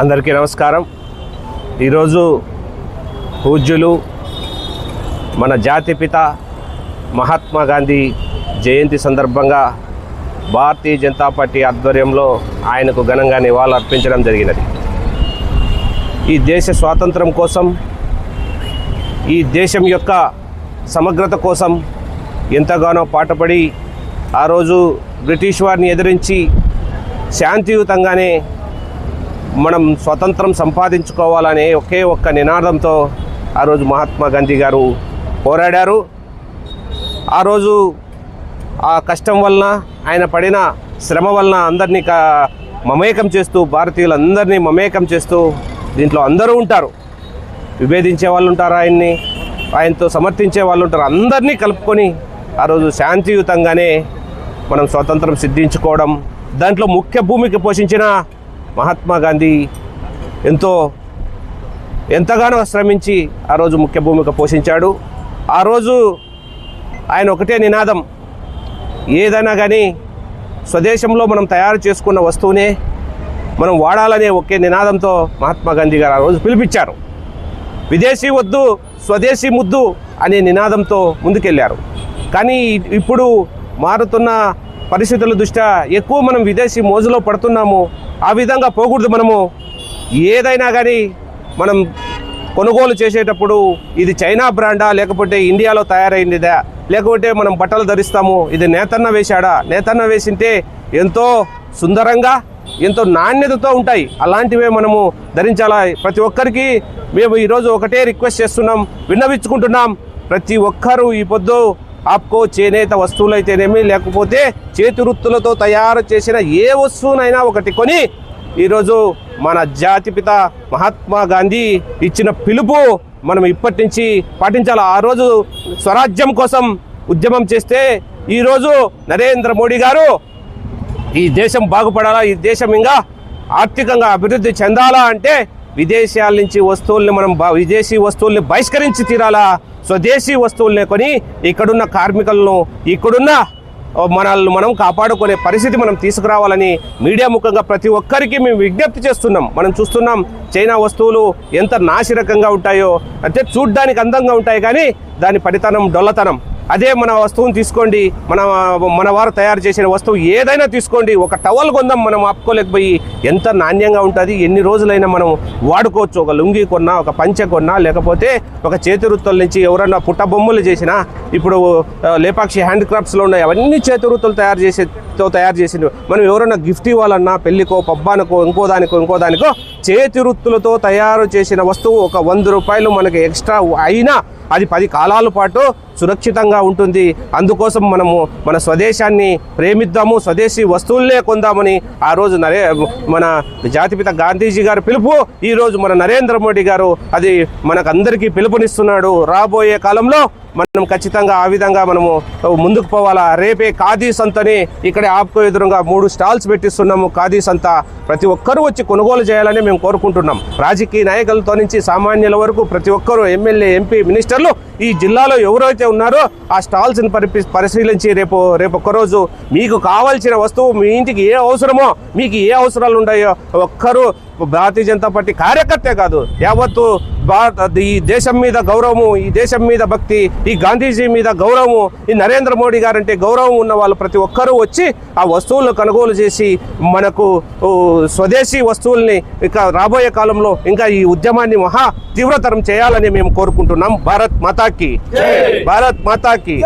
అందరికీ నమస్కారం। ఈరోజు పూజ్యులు మన జాతిపిత మహాత్మా గాంధీ జయంతి సందర్భంగా భారతీయ జనతా పార్టీ ఆధ్వర్యంలో ఆయనకు ఘనంగా నివాళులు అర్పించడం జరిగినది। ఈ దేశ స్వాతంత్రం కోసం, ఈ దేశం యొక్క సమగ్రత కోసం ఎంతగానో పాటుపడి ఆ రోజు బ్రిటిష్ వారిని ఎదిరించి శాంతియుతంగానే మనం స్వతంత్రం సంపాదించుకోవాలనే ఒకే ఒక్క నినాదంతో ఆ రోజు మహాత్మా గాంధీ గారు పోరాడారు। ఆ రోజు ఆ కష్టం వలన, ఆయన పడిన శ్రమ వలన అందరినీ మమేకం చేస్తూ, భారతీయులందరినీ మమేకం చేస్తూ, దీంట్లో అందరూ ఉంటారు, విభేదించే వాళ్ళు ఉంటారు, ఆయనతో సమర్థించే వాళ్ళు ఉంటారు, అందరినీ కలుపుకొని ఆ రోజు శాంతియుతంగానే మనం స్వాతంత్రం సిద్ధించుకోవడం, దాంట్లో ముఖ్య భూమిక పోషించిన మహాత్మా గాంధీ ఎంతగానో శ్రమించి ఆ రోజు ముఖ్య భూమిక పోషించాడు। ఆ రోజు ఆయన ఒకటే నినాదం, ఏదైనా కానీ స్వదేశంలో మనం తయారు చేసుకున్న వస్తువునే మనం వాడాలనే ఒకే నినాదంతో మహాత్మా గాంధీ గారు ఆ రోజు పిలిపించారు। విదేశీ వద్దు, స్వదేశీ ముద్దు అనే నినాదంతో ముందుకెళ్ళారు। కానీ ఇప్పుడు మారుతున్న పరిస్థితుల దృష్ట్యా ఎక్కువ మనం విదేశీ మోజులో పడుతున్నాము। ఆ విధంగా పోకూడదు। మనము ఏదైనా కానీ మనం కొనుగోలు చేసేటప్పుడు ఇది చైనా బ్రాండా, లేకపోతే ఇండియాలో తయారైందిదా, లేకపోతే మనం బట్టలు ధరిస్తాము ఇది నేతన్న వేశాడా, నేతన్న వేసింటే ఎంతో సుందరంగా, ఎంతో నాణ్యతతో ఉంటాయి, అలాంటివే మనము ధరించాలా। ప్రతి ఒక్కరికి మేము ఈరోజు ఒకటే రిక్వెస్ట్ చేస్తున్నాం, విన్నవించుకుంటున్నాం, ప్రతి ఒక్కరూ ఈ పొద్దు ఆప్కో చేనేత వస్తువులైతేనేమి, లేకపోతే చేతి వృత్తులతో తయారు చేసిన ఏ వస్తువునైనా ఒకటి కొని ఈరోజు మన జాతిపిత మహాత్మా గాంధీ ఇచ్చిన పిలుపు మనం ఇప్పటి నుంచి పాటించాలి। ఆ రోజు స్వరాజ్యం కోసం ఉద్యమం చేస్తే ఈరోజు నరేంద్ర మోడీ గారు ఈ దేశం బాగుపడాలా, ఈ దేశం ఇంకా ఆర్థికంగా అభివృద్ధి చెందాలా అంటే విదేశాల నుంచి వస్తువుల్ని మనం విదేశీ వస్తువుల్ని బహిష్కరించి తీరాలా, స్వదేశీ వస్తువుల్ని కొని ఇక్కడున్న కార్మికులను, ఇక్కడున్న మనల్ని మనం కాపాడుకునే పరిస్థితి మనం తీసుకురావాలని మీడియా ముఖంగా ప్రతి ఒక్కరికి మేము విజ్ఞప్తి చేస్తున్నాం। మనం చూస్తున్నాం చైనా వస్తువులు ఎంత నాసిరకంగా ఉంటాయో, అంటే చూడ్డానికి అందంగా ఉంటాయి కానీ దాని పనితనం డొల్లతనం। అదే మన వస్తువుని తీసుకోండి, మన వారు తయారు చేసిన వస్తువు ఏదైనా తీసుకోండి, ఒక టవల్ కొందాం, మనం ఆపుకోలేకపోయి ఎంత నాణ్యంగా ఉంటుంది, ఎన్ని రోజులైనా మనం వాడుకోవచ్చు। ఒక లుంగి కొన్నా, ఒక పంచె కొన్నా, లేకపోతే ఒక చేతి వృత్తుల నుంచి ఎవరన్నా పుట్ట బొమ్మలు చేసినా, ఇప్పుడు లేపాక్షి హ్యాండ్ క్రాఫ్ట్స్లో ఉన్నాయి, అవన్నీ చేతి వృత్తులు తయారు చేసింది। మనం ఎవరైనా గిఫ్ట్ ఇవ్వాలన్నా, పెళ్లికో, పబ్బానికో, ఇంకో దానికో చేతి వృత్తులతో తయారు చేసిన వస్తువు ఒక 100 రూపాయలు మనకి ఎక్స్ట్రా అయినా అది 10 కాలాల పాటు సురక్షితంగా ఉంటుంది। అందుకోసం మనము మన స్వదేశాన్ని ప్రేమిద్దాము, స్వదేశీ వస్తువులనే కొందామని ఆ రోజు మన జాతిపిత గాంధీజీ గారు పిలుపు, ఈరోజు మన నరేంద్ర మోడీ గారు అది మనకందరికీ పిలుపునిస్తున్నాడు। రాబోయే కాలంలో మనం ఖచ్చితంగా ఆ విధంగా మనము ముందుకు పోవాలా। రేపే ఖాదీ సంతని ఇక్కడ ఆప్కో ఎదురుగా 3 స్టాల్స్ పెట్టిస్తున్నాము। ఖాదీ సంత ప్రతి ఒక్కరూ వచ్చి కొనుగోలు చేయాలని మేము కోరుకుంటున్నాం। రాజకీయ నాయకులతో నుంచి సామాన్యుల వరకు ప్రతి ఒక్కరూ, ఎమ్మెల్యే, ఎంపీ, మినిస్టర్లు ఈ జిల్లాలో ఎవరైతే ఉన్నారో ఆ స్టాల్స్ని పరిశీలించి రేపు ఒక్కరోజు మీకు కావాల్సిన వస్తువు, మీ ఇంటికి ఏ అవసరమో, మీకు ఏ అవసరాలు ఉన్నాయో ఒక్కరు భారతీయ జనతా పార్టీ కార్యకర్తే కాదు, యావత్తు ఈ దేశం మీద గౌరవము, ఈ దేశం మీద భక్తి, ఈ గాంధీజీ మీద గౌరవము, ఈ నరేంద్ర మోడీ గారంటే గౌరవం ఉన్న వాళ్ళు ప్రతి ఒక్కరూ వచ్చి ఆ వస్తువులను కొనుగోలు చేసి మనకు స్వదేశీ వస్తువుల్ని ఇక రాబోయే కాలంలో ఇంకా ఈ ఉద్యమాన్ని మహా తీవ్రతరం చేయాలని మేము కోరుకుంటున్నాం। భారత్ మాతాకి, భారత్ మాతాకి।